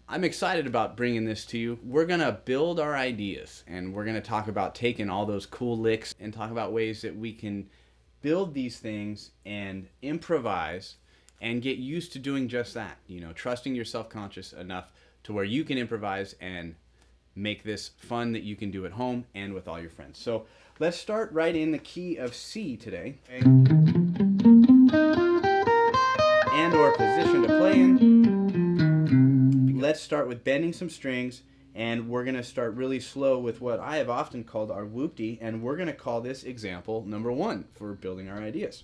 I'm excited about bringing this to you. We're going to build our ideas, and we're going to talk about taking all those cool licks and talk about ways that we can build these things and improvise and get used to doing just that. You know, trusting your self-conscious enough to where you can improvise and make this fun that you can do at home and with all your friends. So let's start right in the key of C today. Okay. And or position to play in. Let's start with bending some strings, and we're going to start really slow with what I have often called our whoop-dee, and we're going to call this example number 1 for building our ideas.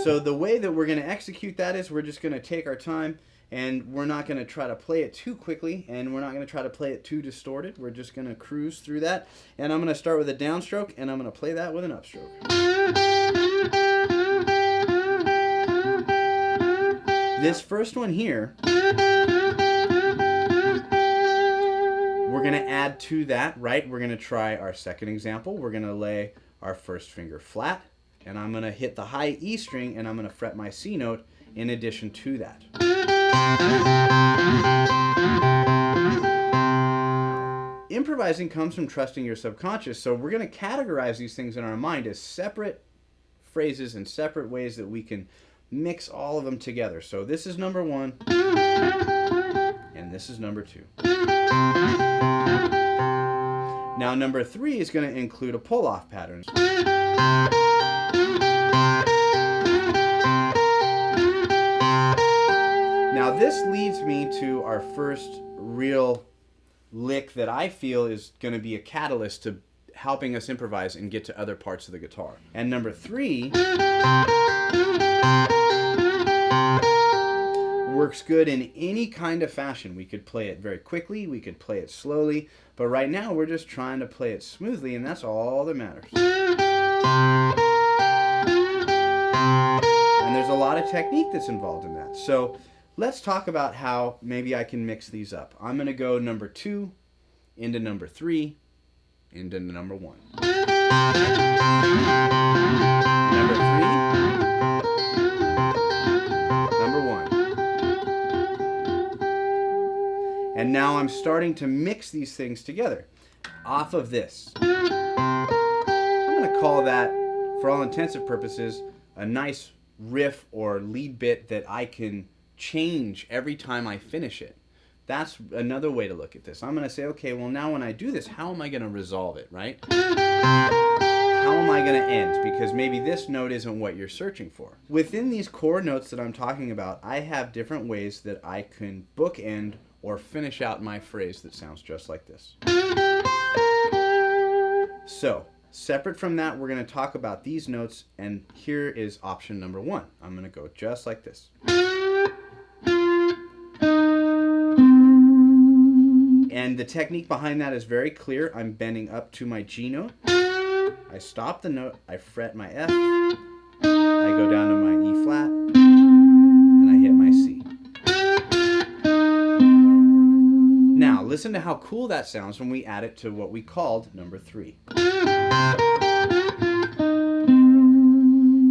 So the way that we're going to execute that is we're just going to take our time, and we're not going to try to play it too quickly, and we're not going to try to play it too distorted. We're just going to cruise through that, and I'm going to start with a downstroke, and I'm going to play that with an upstroke. This first one here, we're going to add to that, right? We're going to try our second example. We're going to lay our first finger flat, and I'm going to hit the high E string, and I'm going to fret my C note in addition to that. Improvising comes from trusting your subconscious, so we're going to categorize these things in our mind as separate phrases and separate ways that we can mix all of them together. So this is number 1, and this is number 2. Now number 3 is going to include a pull-off pattern. Now this leads me to our first real lick that I feel is going to be a catalyst to helping us improvise and get to other parts of the guitar. And number 3 works good in any kind of fashion. We could play it very quickly, we could play it slowly, but right now we're just trying to play it smoothly, and that's all that matters. And there's a lot of technique that's involved in that. So let's talk about how maybe I can mix these up. I'm going to go number 2 into number 3 into number 1. Number 3, number 1. And now I'm starting to mix these things together off of this. I'm going to call that, for all intensive purposes, a nice riff or lead bit that I can change every time I finish it. That's another way to look at this. I'm going to say, okay, well now when I do this, how am I going to resolve it, right? How am I going to end? Because maybe this note isn't what you're searching for. Within these core notes that I'm talking about, I have different ways that I can bookend or finish out my phrase that sounds just like this. So, separate from that, we're going to talk about these notes, and here is option number 1. I'm going to go just like this. And the technique behind that is very clear. I'm bending up to my G note. I stop the note, I fret my F, I go down to my E flat, and I hit my C. Now, listen to how cool that sounds when we add it to what we called number 3.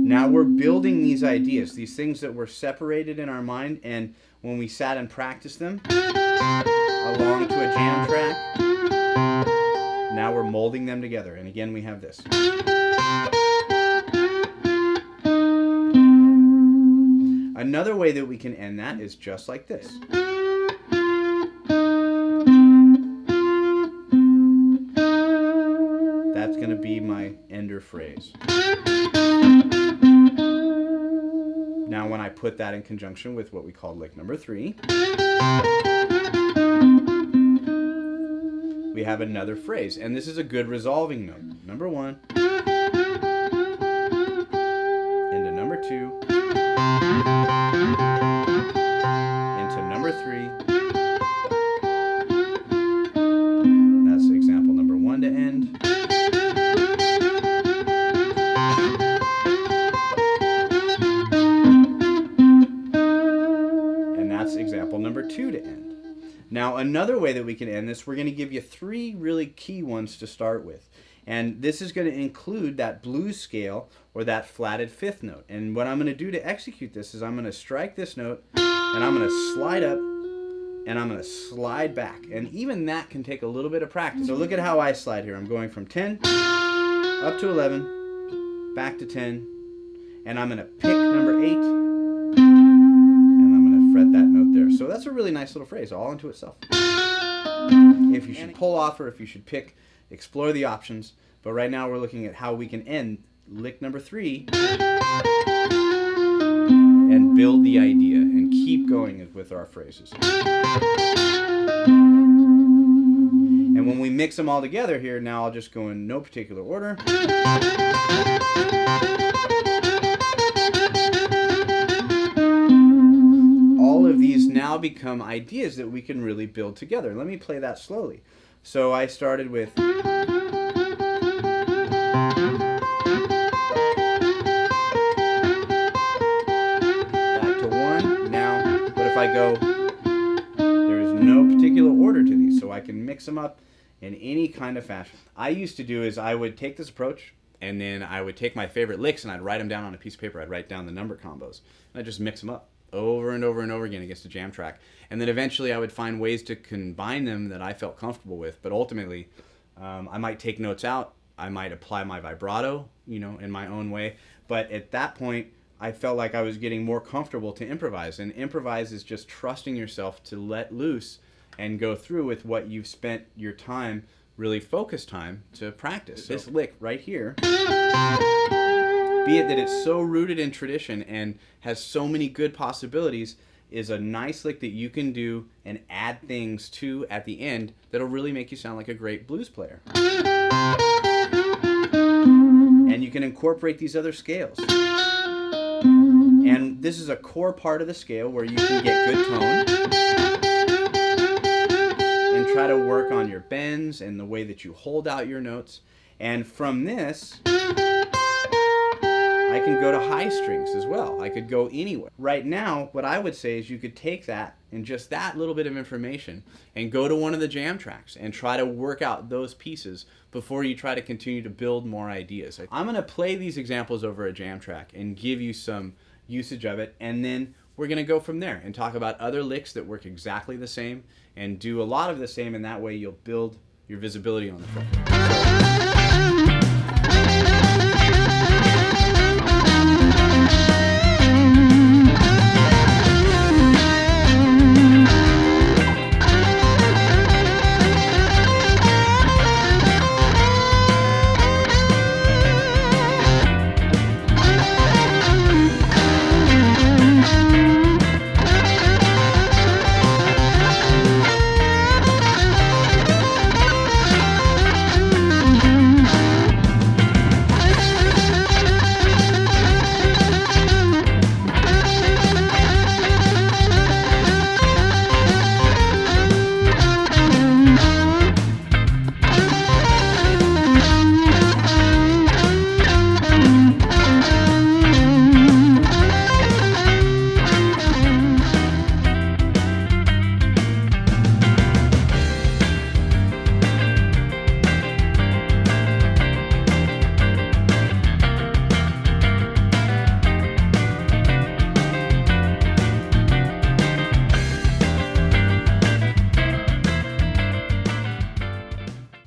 Now we're building these ideas, these things that were separated in our mind, and when we sat and practiced them along to a jam track, now we're molding them together. And again, we have this. Another way that we can end that is just like this. That's going to be my ender phrase. Now when I put that in conjunction with what we called lick number 3, we have another phrase, and this is a good resolving note. Number 1 into number 2 into number 3. That's example number 1 to end. And that's example number 2 to end. Now, another way that we can end this, we're going to give you 3 really key ones to start with. And this is going to include that blues scale or that flatted fifth note. And what I'm going to do to execute this is I'm going to strike this note and I'm going to slide up and I'm going to slide back. And even that can take a little bit of practice. So look at how I slide here. I'm going from 10 up to 11, back to 10, and I'm going to pick number 8 and I'm going to fret that note there. So that's a really nice little phrase all into itself. If you should pull off or if you should pick, explore the options. But right now we're looking at how we can end lick number 3 and build the idea and keep going with our phrases. And when we mix them all together here, now I'll just go in no particular order. All of these now become ideas that we can really build together. Let me play that slowly. So I started with back to 1. Now, what if I go, there is no particular order to these, so I can mix them up in any kind of fashion. I used to do is I would take this approach and then I would take my favorite licks and I'd write them down on a piece of paper. I'd write down the number combos and I'd just mix them up over and over and over again against a jam track. And then eventually I would find ways to combine them that I felt comfortable with. But ultimately, I might take notes out. I might apply my vibrato, in my own way. But at that point, I felt like I was getting more comfortable to improvise. And improvise is just trusting yourself to let loose and go through with what you've spent your time, really focused time, to practice. This lick right here, be it that it's so rooted in tradition and has so many good possibilities, is a nice lick that you can do and add things to at the end that'll really make you sound like a great blues player. And you can incorporate these other scales. And this is a core part of the scale where you can get good tone and try to work on your bends and the way that you hold out your notes. And from this, I can go to high strings as well. I could go anywhere. Right now, what I would say is you could take that and just that little bit of information and go to one of the jam tracks and try to work out those pieces before you try to continue to build more ideas. I'm going to play these examples over a jam track and give you some usage of it, and then we're going to go from there and talk about other licks that work exactly the same and do a lot of the same, and that way you'll build your visibility on the track.